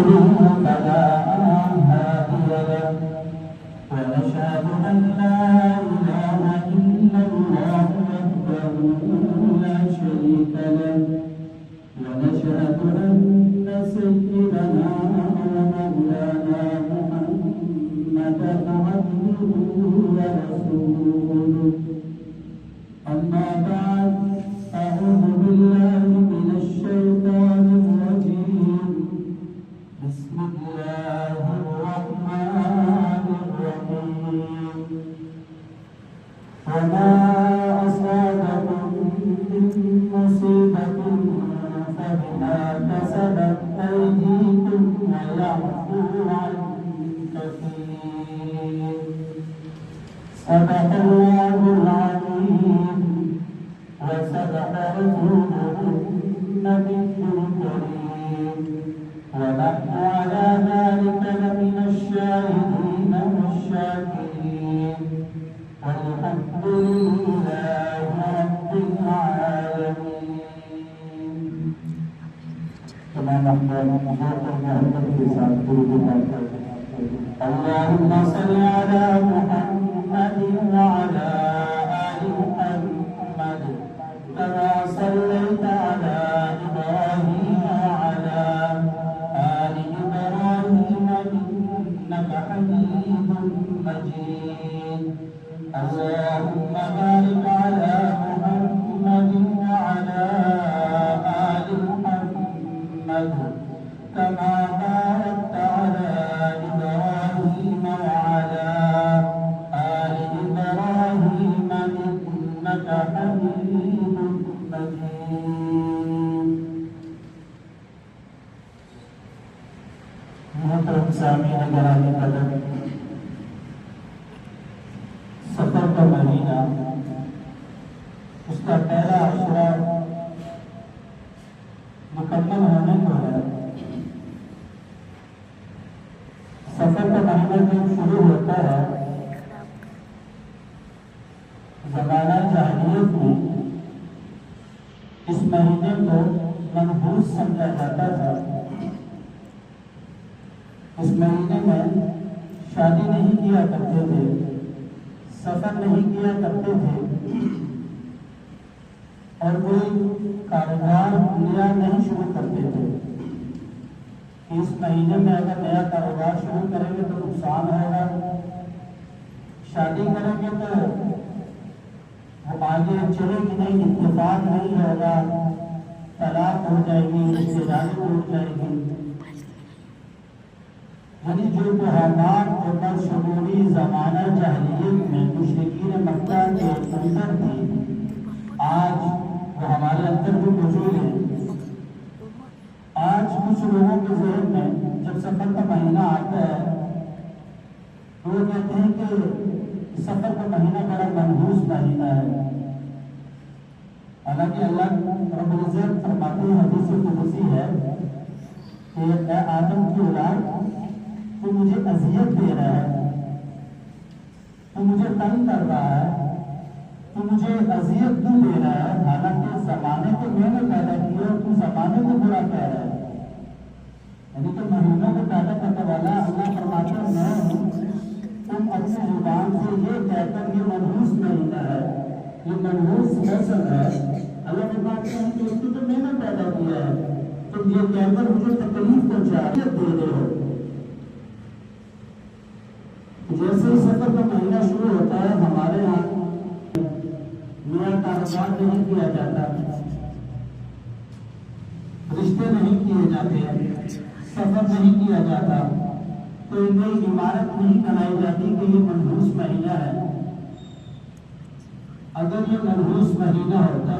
فلا هادي له ونشهد أن لا إله إلا الله وحده لا شريك له ونشهد أن سيدنا ومولانا محمدا عبده ورسوله أما بعد أعوذ بالله من الشيطان الرجيم بسم الله الرحمن الرحيم وما أصابكم من مصيبة فبما كسبت أيديكم ويعفو عن كثير صدق الله العظيم وصدق رسوله النبي الكريم ونحن على ذلك لمن الشاهدين والشاكرين والحمد لله رب العالمين. تمام احمد کے ساتھ اللهم صل على محمد وعلى آل محمد كما صليت على إبراهيم وعلى آل إبراهيم إنك حميد مجيد. اللهم بارك على محمد وعلى آل محمد كما باركت على إبراهيم وعلى آل إبراهيم إنك حميد مجيد. محترم سامعین گرامی قدر، سفر کا مہینہ اس کا پہلا عشرہ مکمل ہونے کو ہے. سفر کا مہینہ جب شروع ہوتا ہے زمانہ جاہلیت میں اس مہینے کو منحوس سمجھا جاتا تھا. اس مہینے میں شادی نہیں کیا کرتے تھے، سفر نہیں کیا کرتے تھے اور کوئی کاروبار نیا نہیں شروع کرتے تھے. اس مہینے میں اگر نیا کاروبار شروع کریں گے تو نقصان ہوگا، شادی کریں گے تو وہ آگے چلے گی نہیں، اتفاق نہیں ہوگا، طلاق ہو جائے گی، رشتے داری ٹوٹ جائے گی. یعنی جو توہمات اور بدشگونی زمانہ جاہلیت میں مشرکین مکہ کے اندر تھی، آج وہ ہمارے اندر بھی موجود ہے. آج کچھ لوگوں کے ذہن میں جب سفر کا مہینہ آتا ہے تو وہ کہتے ہیں کہ سفر کا مہینہ بڑا منحوس مہینہ ہے. حالانکہ اللہ رب العزت فرماتے ہیں، حدیث قدسی ہے کہ اے آدم کی اولاد، تو مجھے اذیت دے رہا ہے، تو مجھے تنگ کر رہا ہے، تو مجھے اذیت کیوں دے رہا ہے؟ حالانکہ زمانے کو میں نے پیدا کیا اور تو زمانے کو برا کہہ رہا ہے. یعنی کہ مہینوں کو پیدا کرنے والا اللہ فرماتا ہے میں ہوں. تم اپنی زبان سے یہ کہہ کر یہ منحوس مہینہ ہے، یہ منحوس موسم ہے. اللہ فرماتے ہیں کہ اس کو تو میں نے پیدا کیا ہے، تم یہ کہہ کر مجھے تکلیف پہنچا دے رہے ہو. جیسے ہی سفر کا مہینہ شروع ہوتا ہے ہمارے یہاں نیا کاروبار نہیں کیا جاتا، رشتے نہیں کیے جاتے، سفر نہیں کیا جاتا، کوئی نئی عمارت نہیں بنائی جاتی کہ یہ منحوس مہینہ ہے. اگر یہ منحوس مہینہ ہوتا،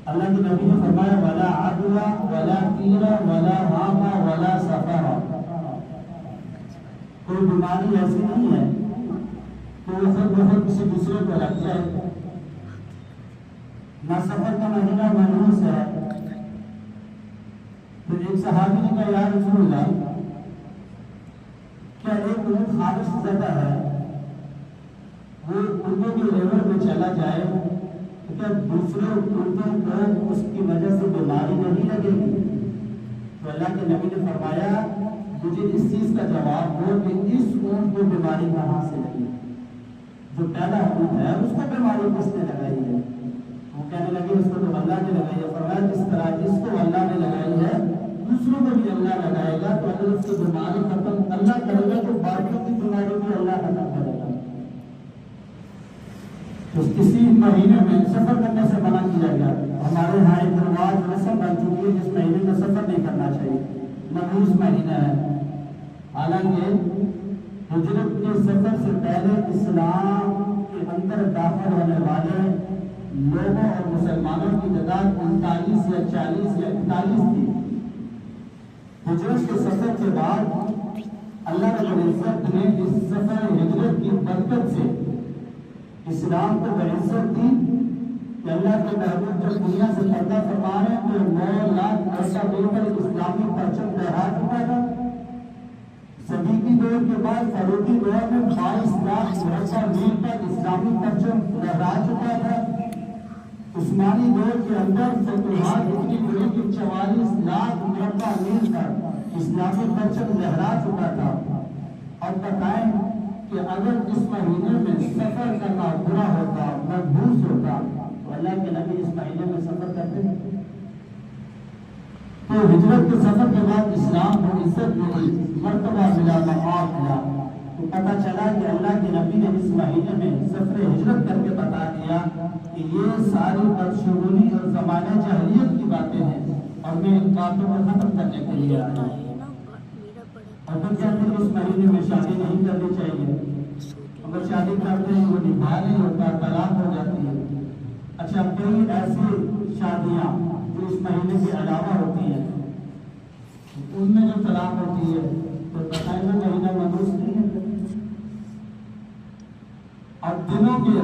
اللہ کے نبی نے فرمایا ولا عدوى ولا تیرا ولا حاما ولا سفر، کوئی بیماری ایسی نہیں ہے تو وہ خود بخود کسی دوسرے کو لگ جائے. نہ سفر کا مہینہ منحوس ہے. تو ایک صحابی نے کہا یا رسول اللہ، کیا ایک اونٹ خالص زدہ ہے وہ اونٹوں کے لیور میں چلا جائے تو کیا دوسرے اونٹوں کو اس کی وجہ سے بیماری نہیں لگے گی؟ تو کے نبی نے فرمایا مجھے اس چیز کا جواب دو کہ اس اونٹ کو بیماری کہاں سے لگی، جو پیدا اونٹ ہے اس کو بیماری کس نے لگائی ہے؟ وہ کہنے لگے اس کو تو اللہ نے لگائی ہے۔ فرمایا جس طرح اس کو اللہ نے لگائی ہے دوسروں کو بھی اللہ لگائے گا، تو اگر اس کی بیماری ختم اللہ کرے گا تو باقیوں کی بیماری بھی اللہ ختم کرے گا۔ تو کسی مہینے میں سفر کرنے سے منع کیا گیا۔ ہمارے یہاں ایک رواج رسم بن چکی ہے جس مہینے میں سفر نہیں کرنا چاہیے، منحوس مہینہ ہے۔ حالانکہ ہجرت کے سفر سے پہلے اسلام کے اندر داخل ہونے والے لوگوں اور مسلمانوں کی تعداد 39 یا 40 یا 41 تھی۔ ہجرت کے سفر کے بعد اللہ رب العزت نے اس سفر ہجرت کی برکت سے اسلام کو بعزت دی کہ اللہ کے محبوب جب دنیا سے پردہ فرما رہے ہیں تو 9 لاکھ عرصہ دے کر اسلامی پرچم لہرا چکا تھا۔ صدیقی دور کے بعد فاروقی دور میں 22 لاکھ عرصہ میل پر اسلامی پرچم لہرا چکا تھا۔ عثمانی دور کے اندر فتوحات اتنی بڑی کہ 44 لاکھ مربع میل پر اسلامی پرچم لہرا چکا تھا۔ اور بتائیں کہ اگر اس مہینے میں سفر کرنا برا ہوتا، منحوس ہوتا، تو اللہ کے نبی اس مہینے میں سفر کرتے ہیں۔ تو ہجرت کے سفر کے بعد اسلام کو عزت ملی، مرتبہ ملا، مقام ملا۔ تو پتہ چلا کہ اللہ کے نبی نے اس مہینے میں سفر ہجرت کر کے بتا دیا کہ یہ ساری بدشگونی اور زمانے جاہلیت کی باتیں ہیں اور میں ان باتوں کو ختم کرنے کے لیے آیا ہوں۔ اور پھر کہتے ہیں اس مہینے میں شادی نہیں کرنی چاہیے، اگر شادی کرتے ہیں وہ نکاح نہیں ہوتا، طلاق ہو جاتی ہے۔ اچھا، کئی ایسی شادیاں جو اس مہینے کے علاوہ ہوتی ہیں ان میں جو طلاق ہوتی ہے تو بتائیں وہ مہینہ منحوس نہیں ہے۔ اور دنوں کے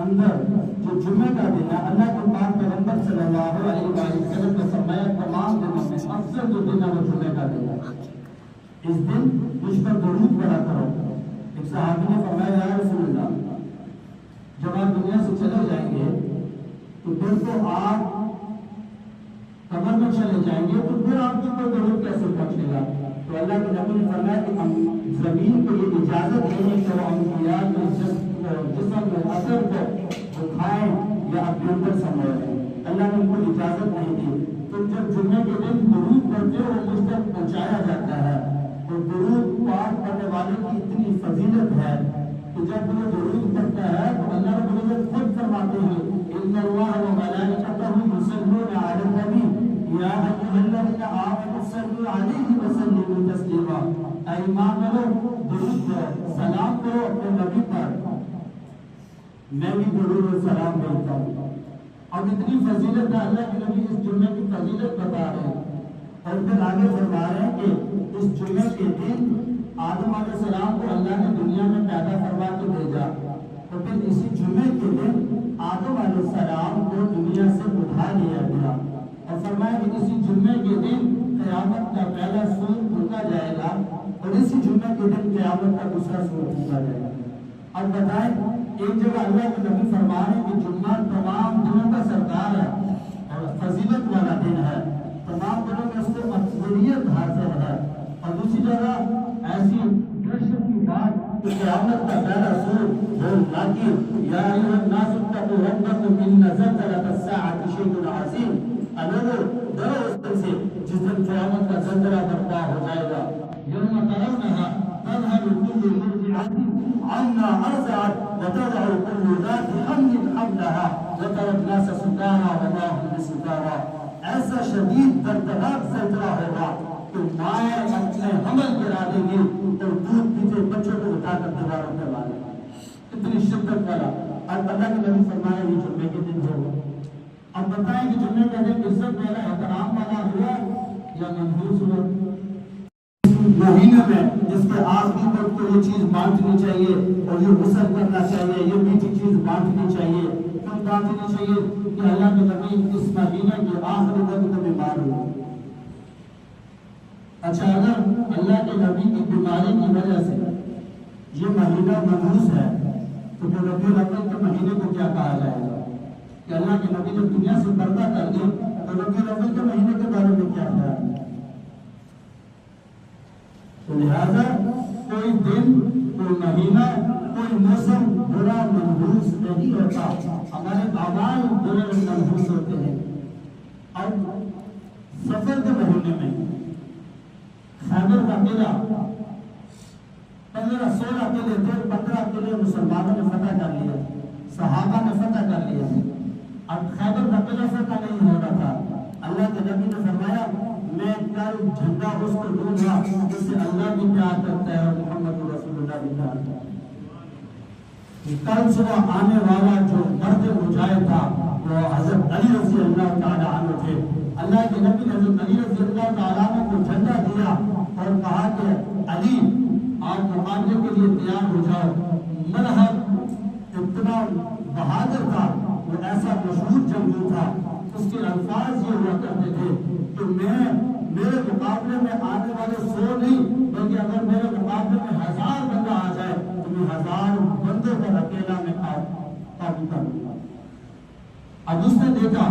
اندر جو جمعے کا دن ہے، اللہ کے پاک پیغمبر صلی اللہ علیہ وسلم نے فرمایا تمام دنوں میں افضل جو دن ہے وہ جمعے کا دن ہے، اس دن مجھ پر درود پڑھا کرو۔ ایک صحابی نے فرمایا یا رسول اللہ جب آپ دنیا سے چلے جائیں گے تو پھر تو آپ قبر میں چلے جائیں گے تو پھر آپ کو درود کیسے پہنچے گا؟ تو اللہ کے نبی نے فرمایا کہ ہم زمین کو یہ اجازت نہیں کہ وہ انبیاء کے جسم میں اثر کو کھائیں یا اپنے اندر سمجھیں۔ اللہ نے ان کو اجازت نہیں دی۔ تو جب جمعے کے دن درود پڑھتے ہو وہ مجھ تک پہنچایا جاتا ہے، تو درود پاک پڑھنے والے کی اتنی فضیلت ہے کہ جب وہ درود پڑھتا ہے تو اللہ رب العزت خود فرماتے ہیں ان اللہ و ملائکتہ یصلون علی النبی یا ایھا الذین آمنوا صلوا علیہ وسلموا تسلیما۔ اے ایمان والو درود کرو، سلام کرو اپنے نبی پر۔ میں بھی درود و سلام بھیجتا ہوں اور اتنی فضیلت ہے، اللہ کے نبی اس جمعے کی فضیلت بتا رہے ہیں۔ اور پھر آگے فرما رہے ہیں کہ اس جمعے کے دن آدم علیہ السلام کو اللہ نے دنیا میں پیدا فرما کے بھیجا، تو پھر اسی جمعے کے دن آدم علیہ السلام کو دنیا سے اٹھا لیا گیا اور فرمایا کہ اسی جمعے کے دن قیامت کا پہلا سور پھونکا جائے گا اور اسی جمعے کے دن قیامت کا دوسرا سور پھونکا جائے گا۔ اب بتائیں ایک جگہ اللہ کے نبی فرما رہے ہیں کہ جمعہ تمام دنوں کا سردار ہے اور فضیلت والا دن ہے، تمام دنوں میں اس کو افضلیت حاصل ہے، اور دوسری جگہ ایسی دہشت کی بات کہ قیامت کا پہلا سور بول لاکی یا ایھا الناس اتقوا ربکم ان زلزلۃ الساعۃ شیء عظیم۔ لوگوں ڈرو اس دن سے جس دن قیامت کا زلزلہ برپا ہو جائے گا۔ یوم ترونھا تذهل كل مرضعۃ عما ارضعت وتضع كل ذات حمل حملها وترى الناس سکارى وما هم بسکارى۔ ایسا شدید دردناک زلزلہ ہوگا کہ مائیں اپنے حمل گرا دیں گی اور دودھ پیتے بچوں کو اٹھا کر دیواروں پہ ماریں گے، اتنی شدت والا۔ اور اللہ کے نبی فرمایا یہ جمعے کے دن ہوگا۔ اب بتائیں کہ جمعے کے دن عزت والا احترام والا ہوا یا منحوس ہوا؟ مہینے میں جس کے آخری وقت کو یہ چیز بانٹنی چاہیے اور یہ غسل کرنا چاہیے، یہ میٹھی چیز بانٹنی چاہیے، کیوں بانٹنی چاہیے کہ اللہ کے نبی اس مہینے کے آخری وقت کو بیمار ہوئے۔ اچھا، اگر اللہ کے نبی کی بیماری کی وجہ سے یہ مہینہ منحوس ہے تو پھر ربیع الاول کے مہینے کو کیا کہا جائے گا؟ کہ اللہ کے نبی جب دنیا سے پردہ کر دیں تو ربیع الاول کے مہینے کے بارے میں کیا خیال ہے؟ تو لہذا کوئی دن، کوئی مہینہ، کوئی موسم برا منحوس نہیں ہوتا، ہمارے اعمال برے منحوس ہوتے ہیں۔ اب سفر کے مہینے میں خیبر کا قلعہ 15-16 قلعے تھے، 15 قلعے مسلمانوں نے فتح کر لیے، صحابہ نے فتح کر لیے۔ اب خیبر کا قلعہ فتح نہیں ہو رہا تھا، اللہ کے نبی نے فرمایا میں کل جھنڈا اس کو دوں گا جس سے اللہ بھی پیار کرتا ہے اور محمد رسول اللہ بھی پیار کرتا ہے۔ کل صبح آنے والا جو مرد مجاہد تھا وہ حضرت علی رضی اللہ تعالی عنہ تھے۔ اللہ کے نبی نے حضرت علی رضی اللہ تعالی عنہ کو جھنڈا دیا اور کہا کہ علی آپ مقابلے کے لیے تیار ہو جاؤ۔ ملحق اتنا بہادر تھا، وہ ایسا مشہور جنگجو تھا، اس کے الفاظ یہ ہوا کرتے تھے کہ میرے مقابلے میں آنے والے 100 نہیں بلکہ اگر میرے مقابلے میں 1000 بندہ آ جائے تو میں 1000 بندوں پر اکیلا میں قابو کروں گا۔ اب اس نے دیکھا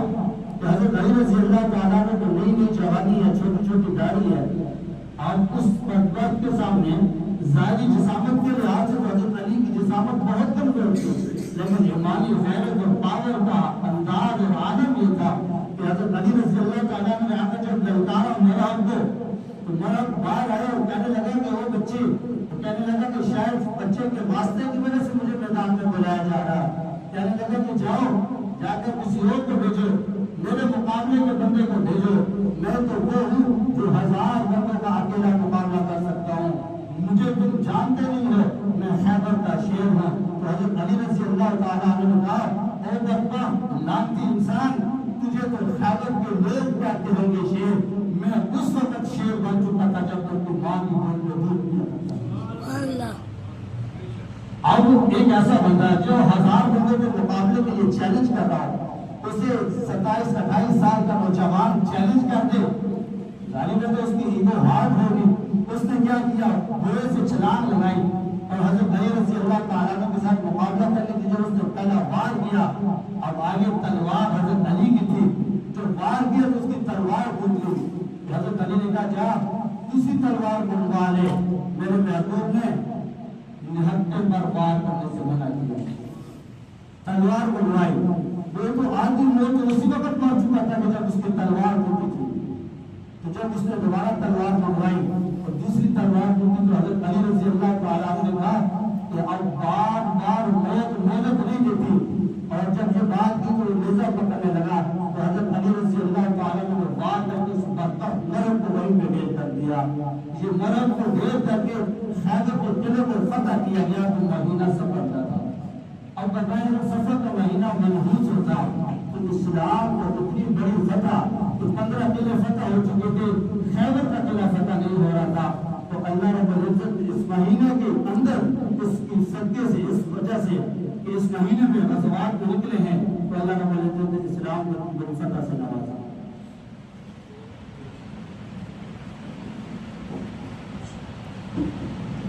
کہ حضرت علی رضی اللہ تعالیٰ نے تو نئی جوانی ہے، چھوٹی چھوٹی داڑھی ہے، اب اس بدبخت کے سامنے ظاہری جسامت کے لحاظ سے حضرت علی کی جسامت بہت کمزور تھی، لیکن ایمانی غیرت اور پاور کا انداز اور عالم یہ تھا کہ حضرت علی رضی اللہ تعالیٰ نے آ کر جب للکارا مرحب کو تو مرحب باہر آیا اور کہنے لگا کہ وہ بچے، تو کہنے لگا کہ شاید بچے کے واسطے کی وجہ سے مجھے میدان میں بلایا جا رہا، کہنے لگا کہ جاؤ جا کر کسی اور کو بھیجو، میرے مقابلے کے بندے کو بھیجو، میں تو وہ ہوں جو 1000 بندوں کا اکیلا مقابلہ کر سکتا ہوں، مجھے تم جانتے نہیں ہو، میں خیبر کا شیر ہوں۔ تو حضرت علی رضی اللہ تعالیٰ عنہ نے کہا اے بدبخت لعنتی انسان، تجھے تو خیبر کے لوگ کہتے ہوں گے شیر، میں اس وقت شیر بن چکا تھا جب تک تم ماں کی گود میں دودھ پیا کرتا تھا۔ اب ایک ایسا بندہ جو 1000 بندوں کے مقابلے کے لیے چیلنج کر رہا ہے، اسے 27-28 سال کا نوجوان چیلنج کر دے، ظاہر ہے تو اس کی ایگو ہارڈ ہوگی۔ اس نے کیا کیا، گھوڑے سے چھلانگ لگائی اور حضرت علی رضی اللہ تعالیٰ عنہ کے ساتھ مقابلہ کرنے کی جب اس نے پہلا وار کیا، اب آگے تلوار حضرت علی کی تھی، جو وار کیا تو اس کی تلوار ٹوٹ گئی۔ حضرت علی نے کہا جا دوسری تلوار منگوا لے، میرے محبوب نے نہتے پر وار کرنے سے منع کیا، تلوار منگوائی، وہ تو آدھی موت اسی وقت مر چکا تھا کہ جب اس کی تلوار ٹوٹی تھی۔ تو جب اس نے دوبارہ تلوار منگوائی اور دوسری تلوار ٹوٹی تو حضرت علی رضی اللہ تعالیٰ عنہ نے کہا کہ اب بار بار موت محنت نہیں دیتی، اور جب یہ بات کی تو نیزہ پکڑنے لگا تو حضرت علی رضی اللہ تعالیٰ عنہ نے وار کر کے اس بدبخت مرد کو وہیں پہ ڈھیر کر دیا۔ یہ مرد کو ڈھیر کر کے خیبر کے قلعے کو فتح کیا گیا تو مہینہ سفر کا تھا۔ اب بتائیں جب سفر کا مہینہ منحوس ہوتا تو اسلام کو اتنی بڑی فتح، تو 15 قلعے فتح ہو چکے تھے، خیبر کا قلعہ فتح نہیں ہو رہا تھا، تو اللہ رب العزت اس مہینے کے اندر اس کی صدقے سے، اس وجہ سے کہ اس مہینے میں غزوات کو نکلے ہیں، تو اللہ رب العزت نے اسلام کو بڑی فتح سے نوازا۔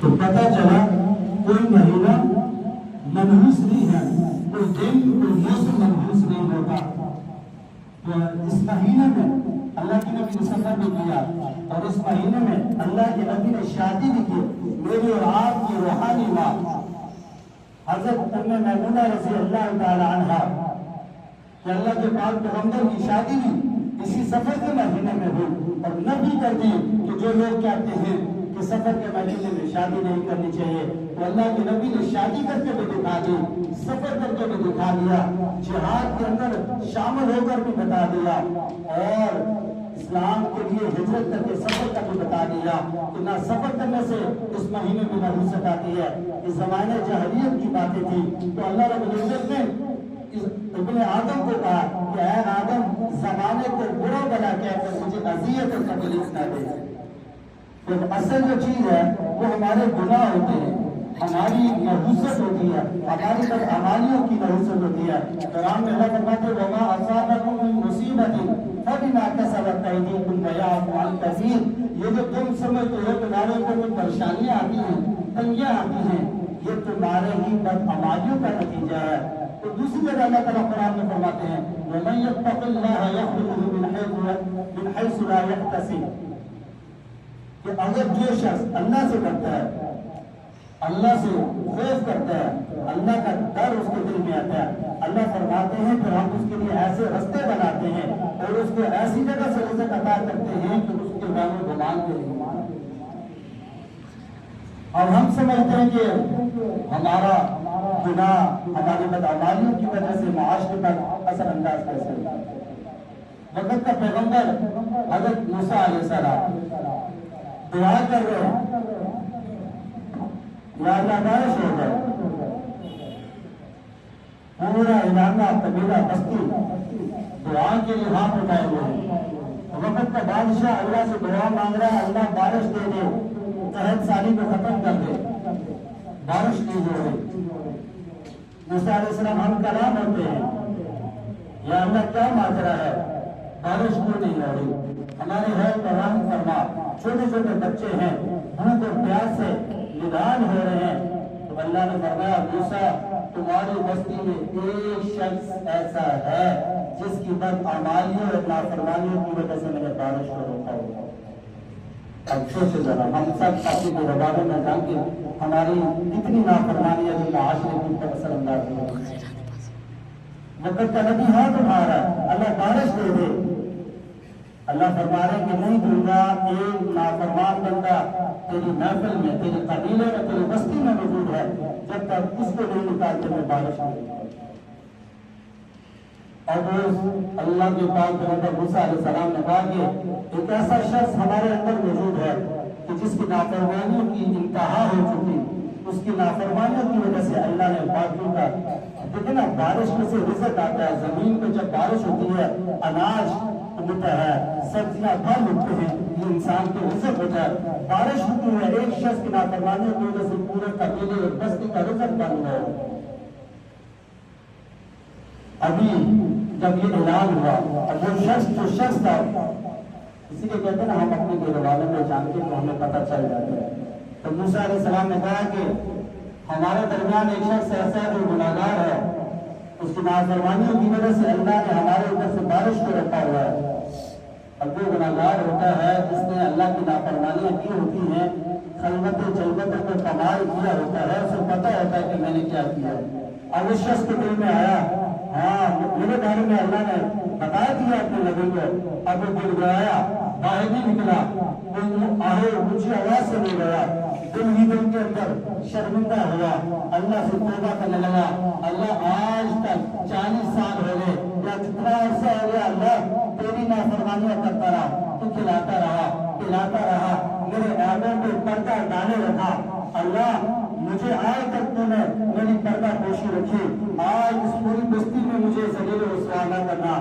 تو پتہ چلا کوئی مہینہ منحوس نہیں ہے، کوئی دن کوئی موسم منحوس نہیں ہوتا۔ تو اس مہینے میں اللہ کے نبی نے سفر بھی کیا اور اس مہینے میں اللہ کے نبی نے شادی بھی کی۔ میری اور آپ کی روحانی ماں حضرت ام میمونہ رضی اللہ تعالی عنہا کہ اللہ کے پاک پیغمبر کی شادی بھی اسی سفر کے مہینے میں ہوئی، اور نبی کر دی کہ جو لوگ کہتے ہیں کہ سفر کے مہینے میں شادی نہیں کرنی چاہیے، تو اللہ کے نبی نے شادی کر کے بھی دکھا دی، سفر کر کے بھی دکھا دیا، جہاد کے اندر شامل ہو کر بھی بتا دیا، اور اسلام کے لیے ہجرت کر کے سفر کر کے بتا دیا کہ نہ سفر کرنے سے اس مہینے میں نحوست آتی ہے۔ اس زمانے جاہلیت کی باتیں تھی، تو اللہ رب العزت نے ابن آدم کو کہا کہ اے آدم زمانے کو برا بنا کہہ کر مجھے اذیت اور تکلیف نہ دے۔ تو اصل جو چیز ہے وہ ہمارے گناہ ہوتے ہیں، ہماری نحوست ہوتی ہے، ہماری بدعمالیوں کی نحوست ہوتی ہے۔ قرآن میں اللہ فرماتے ہیں وما اصابکم من مصیبت فبما کسبت ایدیکم ویعفو عن کثیر، یہ جو تم سمجھتے ہو تمہارے اوپر کوئی پریشانیاں آتی ہیں، تنگیاں آتی ہیں، یہ تمہارے ہی بدعمالیوں کا نتیجہ ہے۔ تو دوسری جگہ اللہ تعالیٰ قرآن میں فرماتے ہیں ومن یتق اللہ یخرجہ من حیث لا یحتسب، کہ اگر جو شخص اللہ سے ڈرتا ہے، اللہ سے خوف کرتا ہے، اللہ کا ڈر اس کے دل میں آتا ہے، اللہ فرماتے ہیں پھر ہم اس کے لیے ایسے رستے بناتے ہیں اور اس کو ایسی جگہ سے رزق عطا کرتے ہیں کہ اس کے گمان و گمان کے لیے۔ اور ہم سمجھتے ہیں کہ ہمارا گناہ ہماری بدعمالیوں کی وجہ سے معاشرے پر اثر انداز کیسے ہوتا ہے۔ وقت کا پیغمبر حضرت موسیٰ علیہ السلام دعا کر رہے ہیں، یا اللہ بارش ہو جائے، پورا علاقہ قبیلہ بستی دعا کے لیے ہاتھ اٹھائے ہوئے ہیں۔ وقت کا بادشاہ اللہ سے دعا مانگ رہا ہے، اللہ بارش دے دے، قحط سالی کو ختم کر دے، بارش نہیں ہو رہی۔ موسیٰ علیہ السلام ہم کلام ہوتے ہیں، یا اللہ کیا ماجرا ہے، بارش کیوں نہیں ہو رہی، ہمارے ہے قرآن فرما، چھوٹے چھوٹے بچے ہیں، بھوک اور پیاس سے نگران ہو رہے ہیں۔ تو اللہ نے فرمایا موسیٰ تمہاری بستی میں ایک شخص ایسا ہے جس کی بدعمالیوں اور نافرمانیوں کی وجہ سے میں نے بارش کو روکا ہوا۔ اب سوچے ذرا، ہم سب اپنی کے ربابے میں جان کے ہماری کتنی نافرمانیاں جو معاشرے کی پر اثر انداز ہوئی۔ وقت کا نبی ہاتھ اٹھا رہا ہے، اللہ بارش دے دے، اللہ فرما رہے کہ نہیں دوں گا، ایک نافرمان بندہ تیری محفل میں، تیری قبیلے میں، تیری بستی میں موجود ہے، جب تک اس کو نہیں نکال کے میں بارش نہیں دوں گا۔ اور اللہ کے پاک پیغمبر موسیٰ علیہ السلام نے کہا کہ ایک ایسا شخص ہمارے اندر موجود ہے کہ جس کی نافرمانیوں کی انتہا ہو چکی، اس کی نافرمانیوں کی وجہ سے اللہ نے باقیوں کا دیکھیں نا، بارش میں سے رزق آتا ہے، زمین پہ جب بارش ہوتی ہے اناج ہوتا ہے، سبزیاں پھل ہوتے ہیں، یہ انسان کے رزق ہوتا ہے۔ بارش ہوتی ہے، ایک شخص کی نافرمانیوں کی وجہ سے پورے قبیلے اور بستی کا رزق بن ہے۔ ابھی جب یہ اعلان ہوا اور جو شخص تھا، اسی لیے کہتے ہیں نا ہم اپنے گھر والوں میں جانتے ہیں تو ہمیں پتہ چل جاتا ہے۔ تو موسیٰ علیہ السلام نے کہا کہ ہمارے درمیان ایک شخص ایسا ہے جو گناہگار ہے، اس کی نافرمانیوں کی وجہ سے اللہ نے ہمارے اوپر سے بارش کو رکھا ہوا ہے۔ اب جو گناہگار ہوتا ہے جس نے اللہ کی نافرمانیاں کی ہوتی ہیں، خلوت جلوت کو کمال کیا ہوتا ہے، اسے پتہ ہوتا ہے کہ میں نے کیا کیا ہے۔ اب اس شخص کے دل میں آیا، ہاں میرے بارے میں اللہ نے بتا دیا اپنے نبی کو، اب وہ دل گیا، باہر نہیں نکلا، آہے اونچی آواز سے نہیں گیا، دل ہی دل کے اندر شرمندہ ہوا، اللہ سے توبہ کرنے لگا، اللہ آج تک 40 سال ہو گئے یا جتنا عرصہ ہو گیا اللہ تیری نافرمانیاں کرتا رہا، تو کھلاتا رہا پلاتا رہا، میرے عیبوں پہ پردہ ڈالے رکھا، اللہ مجھے آج تک تو نے میری پردہ پوشی رکھی، آج اس پوری بستی میں مجھے ذلیل و رسوا نہ کرنا،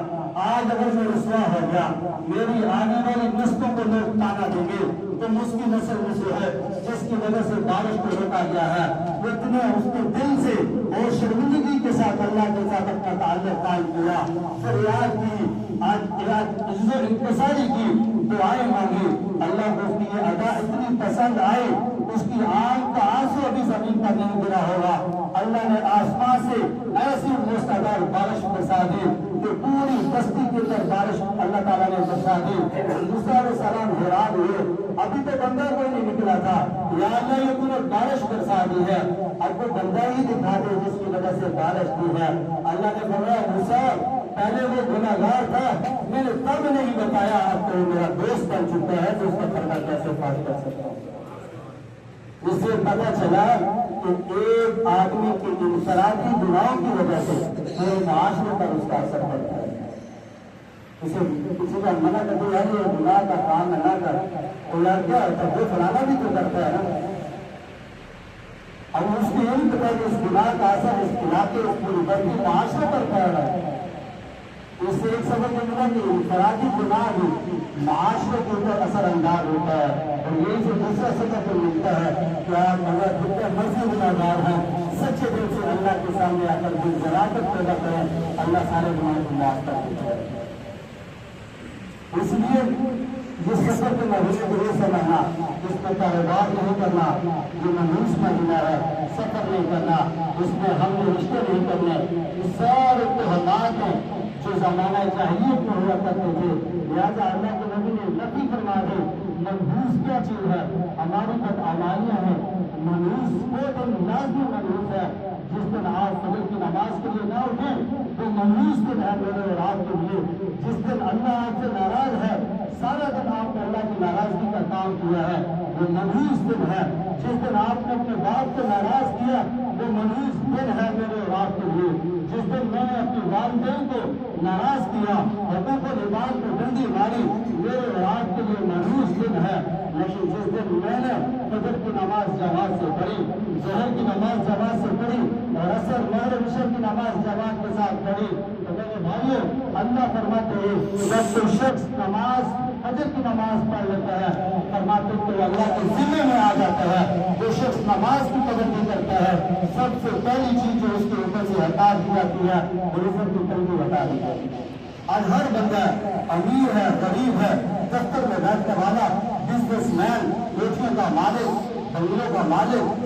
آج اگر میں رسوا ہو گیا میری آنے والی نسلوں کو لوگ تانا دیں گے، تم اس کی نسل میں سے ہے جس کی وجہ سے بارش کو روکا گیا ہے۔ وہ اتنے اس کے دل سے اور شرمندگی کے ساتھ اللہ کے ساتھ اپنا تعلق قائم کیا، فریاد کی، آج عزت و انکساری کی، دعائیں مانگی، اللہ کو اس کی یہ ادا اتنی پسند آئی، اس کی آنکھ کا آنسو ابھی زمین پر نہیں گرا ہوگا، اللہ نے آسمان سے ایسی مستقل بارش برسا دی کہ پوری بستی کے اندر بارش اللہ تعالیٰ نے برسا دی۔ موسیٰ علیہ السلام حیران ہوئے، ابھی تو بندہ کوئی نہیں نکلا تھا، یا اللہ یہ تو نے بارش برسا دی ہے، اب وہ بندہ ہی دکھا دے جس کی وجہ سے بارش دی ہے۔ اللہ نے فرمایا موسیٰ پہلے وہ گناہگار تھا، میں نے تب نہیں بتایا، اب تو میرا دوست بن چکا ہے تو اس کا پردہ کیسے پاس کر سکتا ہوں۔ اس سے پتہ چلا کہ ایک آدمی کی انفرادی گناہوں کی وجہ سے پورے معاشرے پر اس کا اثر پڑتا ہے۔ اسے کسی کا منع کرتے ہیں یہ گناہ کا کام نہ کر، تو کیا ہوتا ہے وہ فلانا بھی تو کرتا ہے نا، اب اس کو یہ نہیں پتا کہ اس گناہ کا اثر اس علاقے اس پوری بلکہ معاشرے پر پڑ رہا ہے۔ اس سے ایک سبب یہ ملا کہ انفرادی گناہ بھی معاشرے کے اوپر اثر انداز ہوتا ہے، اور یہی سے دوسرا سبب تو ملتا ہے کہ آپ اگر جتنے مرضی گناہگار ہیں سچے دل سے اللہ کے سامنے آ کر دل ذراکت پیدا کریں، اللہ سارے گناہ کو معاف کر دیتا ہے۔ اس لیے جس سفر کے مہینے کو یہ سمجھنا، اس میں کاروبار نہیں کرنا، یہ منحوس مہینہ ہے، سفر نہیں کرنا، اس میں ہم نے رشتے نہیں کرنے، یہ سارے تہمات ہیں جو زمانہ جاہلیت میں ہوا کرتے تھے، لہٰذا اللہ کے نبی نے نفی فرما دی، منحوس کیا چیز ہے؟ ہماری بدعمالیاں ہیں. منحوس وہ دن لازمی منحوس ہے جس دن آپ فجر کی نماز کے لیے نہ اٹھیں. وہ منحوس دن ہے میرے اور آپ کے لیے جس دن اللہ آپ سے ناراض ہے. سارا دن آپ نے اللہ کی ناراضگی کا کام کیا ہے. وہ منحوس دن ہے. جس دن آپ نے اپنے باپ کو ناراض کیا وہ منحوس دن ہے میرے اور آپ کے لیے. جس دن میں نے اپنے والدین کو ناراض کیا, حقوق العباد کو ڈنڈی ماری, میرے اور آپ کے لیے منحوس دن ہے. لیکن جس دن میں نے فجر کی نماز جماعت سے پڑھی, ظہر کی نماز جماعت سے پڑھی اور عصر مغرب عشاء کی نماز جماعت کے ساتھ پڑھی, تو میرے بھائیوں اللہ فرماتے ہیں جب کوئی شخص نماز فجر کی نماز پڑھ لیتا ہے فرماتے تو اللہ کے ذمے میں آ جاتا ہے. جو شخص نماز کی پابندی کرتا ہے سب سے پہلی چیز جو اس کے اوپر سے ہٹا دی جاتی ہے وہ عزت کی تنگی ہٹا دی جاتی ہے. آج ہر بندہ امیر ہے, غریب ہے, دفتر میں بیٹھنے والا, بزنس مین, کوٹھیوں کا مالک, بنگلوں کا مالک,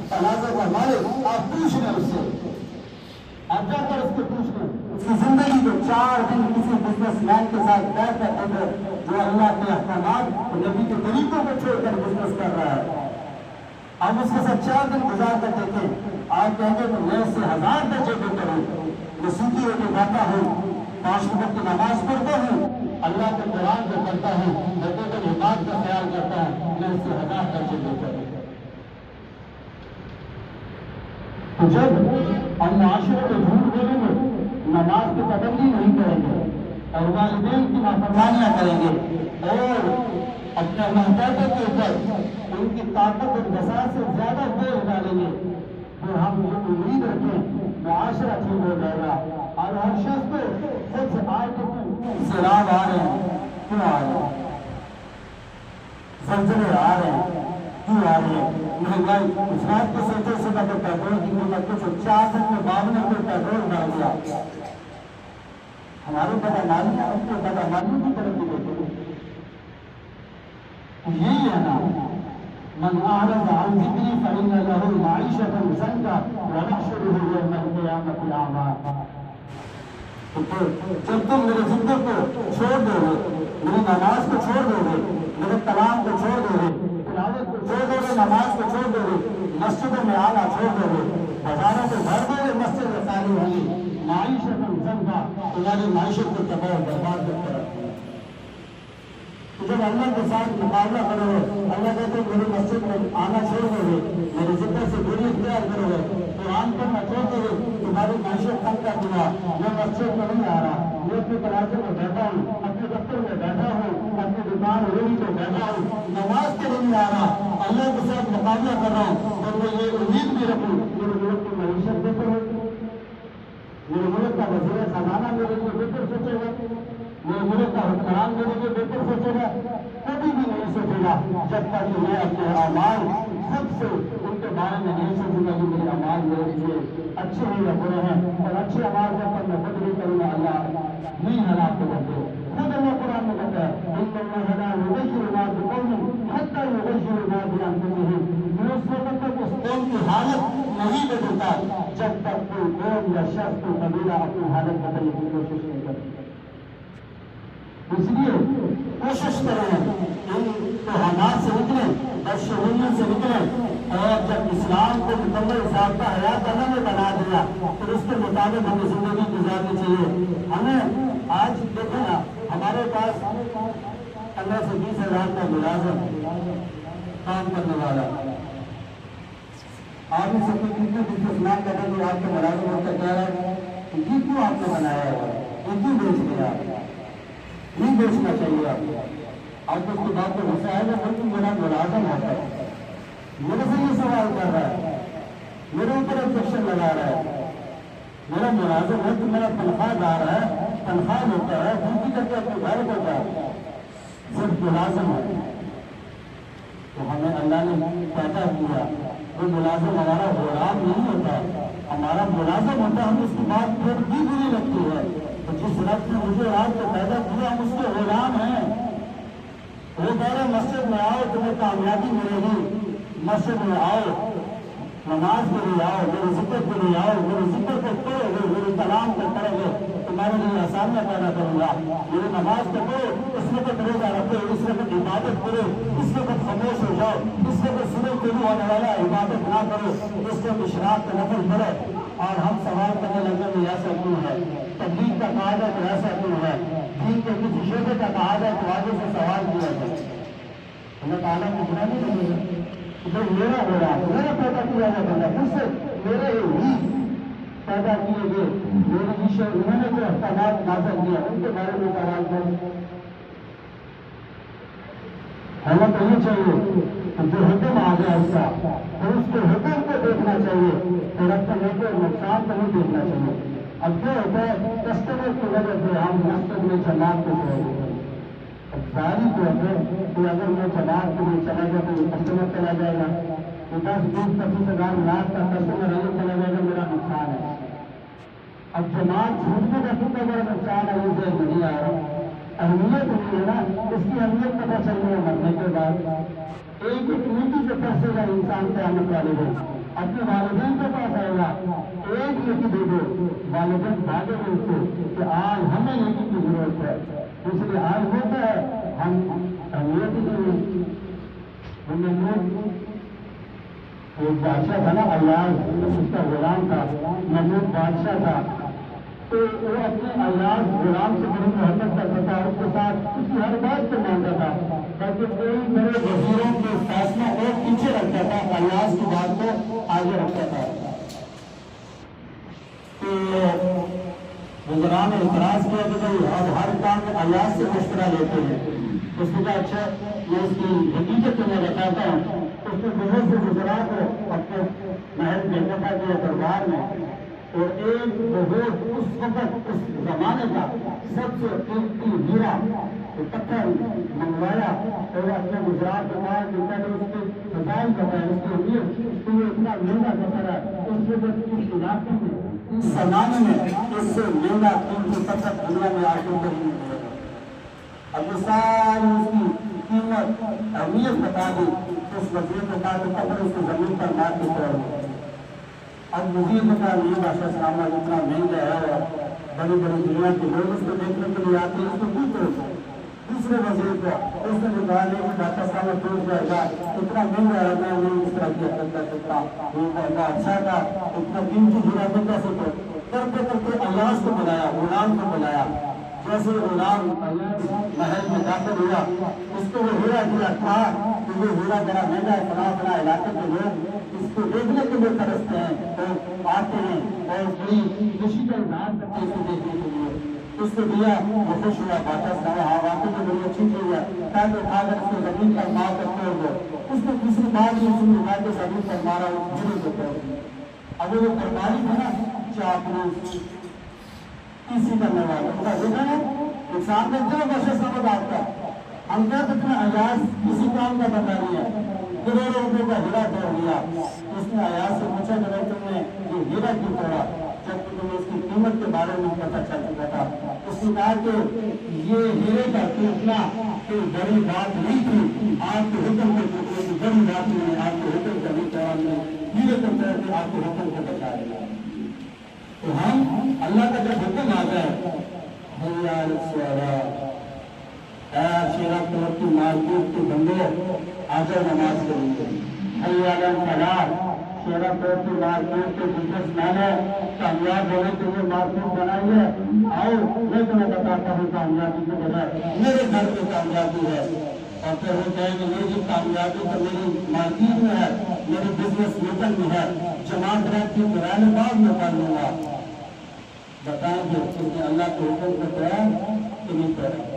تنازع کا مالک, آپ پوچھ رہے اس سے, آپ جا کر اس سے پوچھ رہے اس کی زندگی کو 4 دن کسی بزنس مین کے ساتھ بیٹھ کر جو اللہ کے احکامات اور نبی کے طریقوں کو چھوڑ کر بزنس کر رہا ہے, آپ اس کے ساتھ 4 دن گزار کر دیکھیں. آپ کہیں گے تو میں اس سے 1000 درجے بہتر ہوں. میں سوکھی ہو کے بیٹھا ہوں, 5 وقت کی نماز پڑھتا ہوں, اللہ کے قرآن کو پڑھتا ہوں, حقوق العباد کا خیال کرتا ہوں, میں اس سے 1000 درجے بہتر ہوں. تو جب ہم معاشرے کو جھوٹ بولیں گے, نماز کی پابندی نہیں کریں گے اور والدین کی نافرمانیاں کریں گے اور اپنے محتاجوں کے اوپر ان کی طاقت اور بساط سے زیادہ بوجھ ڈالیں گے, تو ہم یہ امید رکھیں معاشرہ ٹھیک ہو جائے گا. اور ہر شخص کو خود سے آئے تو سیلاب آ رہے ہیں, کیوں آ رہے ہیں؟ زلزلے آ رہے ہیں, کیوں آ رہے ہیں؟ مہنگائی, اس رات کو سوچو صبح تو پیٹرول کی قیمت کچھ 4 دن میں 52 روپے پیٹرول بڑھ گیا. ہمارے بدعنمالیاں اپنے بدعنمالیوں کی طرف بھی دیکھیں. یہی ہے نا, من اعرض عن ذکری فإن له معیشة ضنکا ونحشره یوم القیامة اعمی. جب تم میرے ذکر کو چھوڑ دو گے, میری نماز کو چھوڑ دو گے, میرے کلام کو چھوڑ دو گے, تلاوت کو چھوڑ دو گے, نماز کو چھوڑ دو گے, مسجدوں میں آنا چھوڑ دو گے, بازاروں کو بھر دو گے, مسجد میں خالی ہوگی, معیشت ضنکا, تمہاری معیشت کو تباہ و برباد کرتے رکھتے ہیں. جب اللہ کے ساتھ مقابلہ کرو گے, اللہ کہتے ہیں میری مسجد میں آنا چھوڑ دو گے, میرے ذکر سے دوری اختیار کرو گے, قرآن پڑھنا چھوڑ دو گے, تمہاری معیشت کم کر دوں گا. میں مسجد میں نہیں آ رہا, میں اپنے تلاشے میں بیٹھا ہوں, اپنے دفتر میں بیٹھا ہوں, اپنی دکان ریڑھی پہ بیٹھا ہوں, نماز کے لیے نہیں آ رہا, اللہ کے ساتھ مقابلہ کر رہا ہوں. اور میں یہ امید بھی رکھوں میرے ملک کی معیشت بہتر ہوگی, میرے ملک کا وزیر خزانہ میرے لیے بہتر سوچے گا, میرے ملک کا حکمران میرے لیے بہتر سوچے گا. کبھی بھی نہیں سوچے گا جب تک کہ میں اپنے اعمال خود سے ان کے بارے میں نہیں سوچوں گا کہ میرے اعمال میرے لیے اچھے ہیں یا برے ہیں. اور اچھے اعمال جب تک میں خود نہیں کروں گا اللہ نہیں ہلاک کو بنتے. خود اللہ قرآن میں کہتا ہے ان اللہ ہلا یغیر ما بقوم حتی یغیروا ما بانفسہم. میں اس وقت تک اس قوم کی حالت نہیں بدلتا جب تک کوئی قوم یا شخص کوئی قبیلہ اپنی حالت بدلنے کی کوشش نہیں کرتا. اس لیے کوشش کریں ان توہمات سے نکلیں, بدشگونیوں سے نکلیں, اور جب اسلام کو مکمل ضابطہ حیات اللہ نے بنا دیا تو اس کے مطابق ہمیں زندگی گزارنی چاہیے. ہمیں آج دیکھیں نا, ہمارے پاس 15 سے 20 ہزار کا ملازم کام کرنے والا, آپ ان سب کتنے بزنس مین کریں گے, آپ کے ملازم ہوتا کیا ہے, یہ کیوں آپ نے بنایا ہے, یہ کیوں بیچ دیا, نہیں بیچنا چاہیے. آپ کو اس کی بات کو غصہ ہے نا, بلکہ میرا ملازم ہوتا ہے, میرے سے یہ سوال کر رہا ہے, میرے اوپر آبجیکشن لگا رہا ہے, میرا ملازم ہے تو میرا تنخواہ دار ہے, تنخواہ ہوتا ہے, ڈیوٹی کر کے اپنے گھر کو جائے, صرف ملازم ہے. تو ہمیں اللہ نے پیدا کیا, وہ ملازم ہمارا غلام نہیں ہوتا, ہمارا ملازم ہوتا ہے. ہم اس کی بات پھر بھی بری لگتی ہے, تو جس رب نے مجھے آپ کو پیدا کیا ہم اس کے غلام ہیں. وہ کہہ رہے مسجد میں آؤ تمہیں کامیابی ملے گی, مسجد میں آؤ, نماز کے لیے آؤ, میرے ذکر کے لیے آؤ, میرے ذکر کو کرو گے, میرے کلام کو کرو گے, تمہارے لیے آسانیاں پیدا کروں گا. میری نماز کو کرو, اس وقت روزہ رکھو, اس وقت عبادت کرو, اس سے کوئی سنو طلوع ہونے والا عبادت نہ کرو، اس سے اشراق کا نفل پڑے اور ہم سوال کرنے لگے کہ ایسا کیوں ہے، تبلیغ کا قاعدہ تو ایسا کیوں ہے، دین کے کسی شعبے کا قاعدہ تو آگے سے سوال کیا جائے۔ اللہ تعالیٰ کو برا نہیں لگے گا، جو میرا ہو رہا ہے، میرا پیدا کیا گیا بندہ، مجھ سے میرے ہی پیدا کیے گئے میرے ایشور، انہوں نے جو احکامات نازل کیا ان کے بارے میں سوال کریں۔ ہمیں تو یہ چاہیے کہ جو حکم آ گیا اس کا، تو اس کے حکم کو دیکھنا چاہیے، درخت لے کے نقصان کو نہیں دیکھنا چاہیے۔ اب جو ہوتا ہے کسٹمر کی وجہ سے ہم مسجد میں جماعت کو چھوڑ دیتے ہیں۔ اب ظاہری طور پہ کہ اگر میں جماعت کے لیے چلا گیا تو یہ کسٹمر چلا جائے گا، 10-20-25 لاکھ کا کسٹمر اگر چلا جائے گا میرا نقصان ہے۔ اب جماعت چھوٹنے کا کتنا بڑا نقصان ہے یہ ذہن نہیں آ رہا، اہمیت نہیں ہے نا، اس کی اہمیت پتہ چلنے ہے مرنے کے بعد۔ ایک ایک نیکی سے پرسے گا انسان قیامت والے دن، اپنے والدین کے پاس آئے گا، ایک نیکی دے دو، والدین بھاگے گا اس سے کہ آج ہمیں نیکی کی ضرورت ہے، اس لیے آج ہوتا ہے ہم اہمیت ہی نہیں۔ ایک بادشاہ تھا نا ایاز، اس کا غلام تھا، محمود بادشاہ تھا، تو وہ اپنے ایاز غلام سے بڑی محبت کرتا تھا، اس کے ساتھ اس کی ہر بات کو مانتا تھا، تاکہ کوئی بڑے وزیروں کے فیصلہ کو پیچھے رکھتا تھا، ایاز کی بات کو آگے رکھتا تھا۔ تو وزراء نے اعتراض کیا کہ بھائی اب ہر کام میں ایاز سے مشورہ لیتے ہیں۔ اس نے کہا اچھا میں اس کی حقیقت تمہیں بتاتا ہوں۔ اس نے بہت سے وزراء کو اپنے محل میں بھیجا تھا دربار میں، اور ایک بہت اس وقت اس زمانے کا سب سے قیمتی ہیرا پتھر منگوایا اور اپنے گجرات کے بعد پہلے اس کے فضائل بتائے، اس کی اہمیت، تو یہ اتنا مہنگا پتھر ہے، اس وجہ سے اس علاقے میں اس زمانے میں اس سے مہنگا قیمتی پتھر دنیا میں آج تک نہیں ملے گا۔ اب وہ ساری اس کی قیمت اہمیت بتا دی، اس وزیر نے کہا کہ پتھر اس کی زمین پر مار کے توڑ دو۔ اب وزیر نے کہا نہیں بادشاہ صاحب اتنا مہنگا ہے اور بڑی بڑی دنیا کے لوگ اس کو دیکھنے کے لیے آتے ہیں، اس کو کیوں توڑ؟ دوسرے وزیر کو اس نے کہا نہیں بادشاہ صاحب ٹوٹ جائے گا، اتنا مہنگا ہے، میں نہیں اس طرح کیا کرتا اتنا اچھا تھا، اتنا قیمتی ہیرا کو کیسے توڑ؟ کرتے کرتے ایاز کو بلایا، غلام کو بلایا، جیسے غلام محل میں داخل ہوا اس کو وہ ہیرا دیا، کہا کہ یہ ہیرا بڑا مہنگا ہے، فلاں فلاں علاقے کے لوگ اس کو دیکھنے کے لیے ترستے ہیں اور آتے ہیں اور بڑی خوشی کا اظہار کرتے ہیں اس کو دیکھنے کے لیے۔ اس کو دیا، وہ خوش ہوا، بادشاہ صاحب ہاں واقعی میں بڑی اچھی چیز ہے، تاکہ اٹھا کر اس کو زمین پر مار کر توڑ دو۔ اس نے کسی بات نہیں سنی، اٹھا کے زمین پر مارا، وہ گرے کو توڑ دیا۔ اب وہ قربانی تھا نا چاپلوس اسی کرنے والا ان کا دیکھا نا نقصان دیکھتے ہیں بادشاہ صاحب آپ کا، ہم کہہ سکتے ہیں ایاز کسی کام کا بتا نہیں ہے، کروڑوں روپے کا ہیرا توڑ دیا۔ اس نے ایاز سے پوچھا کہ تم نے یہ ہیرا کیوں توڑا، جبکہ تمہیں اس کی قیمت کے بارے میں پتہ چل چکا تھا۔ اس نے کہا کہ یہ ہیرے کا ٹوٹنا کوئی بڑی بات نہیں تھی، آپ کے حکم کے ٹوٹنے کی بڑی بات نہیں ہے، آپ کے حکم کا نہیں توڑا، ہیرے کو توڑ کے آپ کے حکم کو بچا لیا۔ تو ہم اللہ کا جب حکم آتا ہے شیرا کلر کی مارکیٹ کے بندے آجا نماز کے لیے، فلاح شیرا کلر کی مارکیٹ کے بزنس مین ہے، کامیاب ہونے کے لیے مارکیٹ بنائی ہے، آؤ میں تمہیں بتاتا ہوں کامیابی کے بجائے میرے گھر پہ کامیابی ہے۔ اور پھر وہ کہیں گے یہ جو کامیابی تو میری مارکیٹ میں ہے، میری بزنس میٹنگ میں ہے، جماعت رات کی قرآن باغ میں پڑھ لوں گا۔ بتائیں گے اس نے اللہ کے حکم کو توڑا کہ نہیں توڑا؟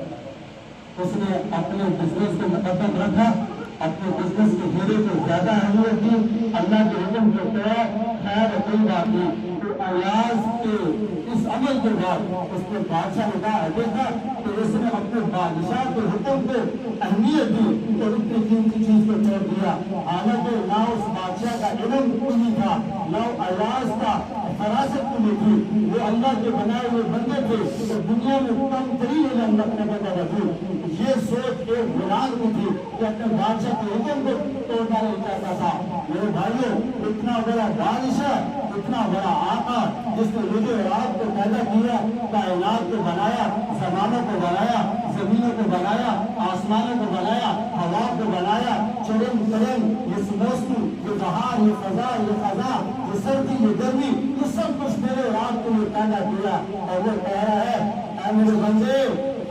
اس نے اپنے بزنس کو مقدم رکھا، اپنے بزنس کے ہیرے کو زیادہ اہمیت دی، اللہ کے حکم کو توڑا، خیر کوئی بات نہیں۔ تو ایاز کے اس عمل کے بعد اس نے بادشاہ نے کہا دیکھا کہ اس نے اپنے بادشاہ کے حکم کو اہمیت دی اور اتنی قیمتی چیز کو توڑ دیا۔ حالانکہ نہ اس بادشاہ کا علم کوئی تھا، نہ ایاز کا فراست کوئی تھی، وہ اللہ کے بنائے ہوئے بندے تھے اور دنیا میں کم ترین علم رکھنے کا باوجود یہ سوچ ایک غلام کی تھی کہ اپنے بادشاہ کے حکم کو توڑنا نہیں چاہتا تھا۔ میرے بھائیوں اتنا بڑا بادشاہ، اتنا بڑا آقا جس نے مجھے اور آپ کو پیدا کیا، کائنات کو بنایا، زمانوں کو بنایا، زمینوں کو بنایا، آسمانوں کو بنایا، ہوا کو بنایا، چرم چرم موسم، یہ بہار، یہ خزاں، یہ سردی، یہ گرمی، یہ سب کچھ میرے رات کو پیدا کیا، اور وہ کہہ رہا ہے اے میرے بندے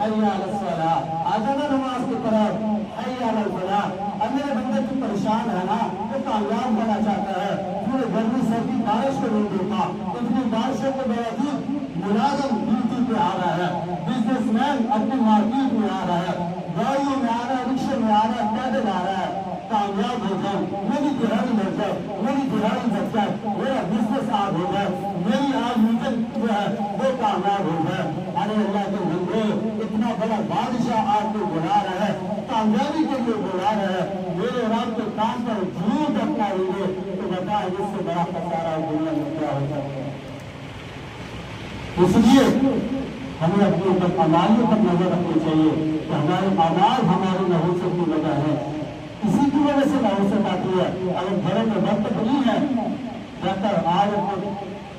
حی علی الصلاۃ، آ جانا نماز کی طرف، حی علی الفلاح۔ اب میرے بندے تو پریشان ہے نا، وہ کامیاب ہونا چاہتا ہے، پورے گرمی سردی بارش کو نہیں دیکھا، اتنی بارشوں کے باوجود ملازم ڈیوٹی پہ آ رہا ہے، بزنس مین اپنی مارکیٹ میں آ رہا ہے، گاڑیوں میں آ رہا ہے، رکشے میں آ رہا ہے، پیدل آ رہا ہے، کامیاب ہو جاؤں، میری دہاڑی لگ جائے، میری دہاڑی لگ جائے، میرا بزنس آگ ہو جائے، میری آج میٹنگ جو ہے وہ کامیاب ہو جائے۔ ارے اللہ کے بندے، اتنا بڑا بادشاہ آپ کو بلا رہا ہے، کامیابی کے لیے بلا رہا ہے، میرے رات کے کام پر جھوٹ اپنا ہوئے تو بتا اس سے بڑا خسارہ دنیا میں کیا ہو سکتا ہے۔ اس لیے ہمیں اپنے اوپر اعمال پر نظر رکھنی چاہیے کہ ہمارے اعمال ہماری نحوست کی وجہ ہے، اسی کی وجہ سے نحوست آتی ہے۔ اگر گھروں میں برکت نہیں ہے، بہتر آج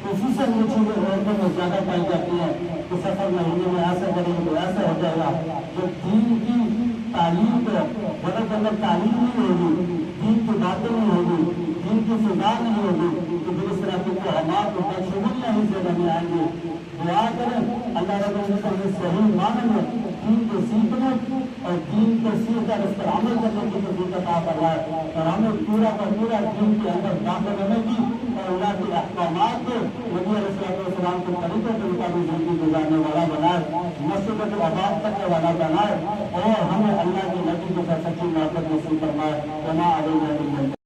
خصوصاً یہ چیزیں عورتوں میں زیادہ پائی جاتی ہیں کہ سفر مہینے میں ایسا کریں گے تو ایسا ہو جائے گا، جو دین کی تعلیم کو گھروں کے اندر تعلیم نہیں ہوگی، دین کی باتیں نہیں ہوگی، دین کی فضا نہیں ہوگی، تو پھر اس طرح کے ہمارے کو تجربہ نہیں سے بنے آئیں گے۔ دعا کریں اللہ رب العزت ہمیں صحیح معنی میں دین کو سیکھنے اور دین کو سیکھ کر اس پر عمل کرنے کی توفیق عطا فرمائے، اور ہمیں پورا کا پورا دین کے اندر داخل ہونے کی اور اللہ کے احکامات کو نبی علیہ السلام کے طریقے کے مطابق زندگی گزارنے والا بنائے، مسجد کو آباد کرنے والا بنائے، اور ہمیں اللہ کے نبی کے ساتھ سچی محبت نصیب فرمائے۔ وما علینا الا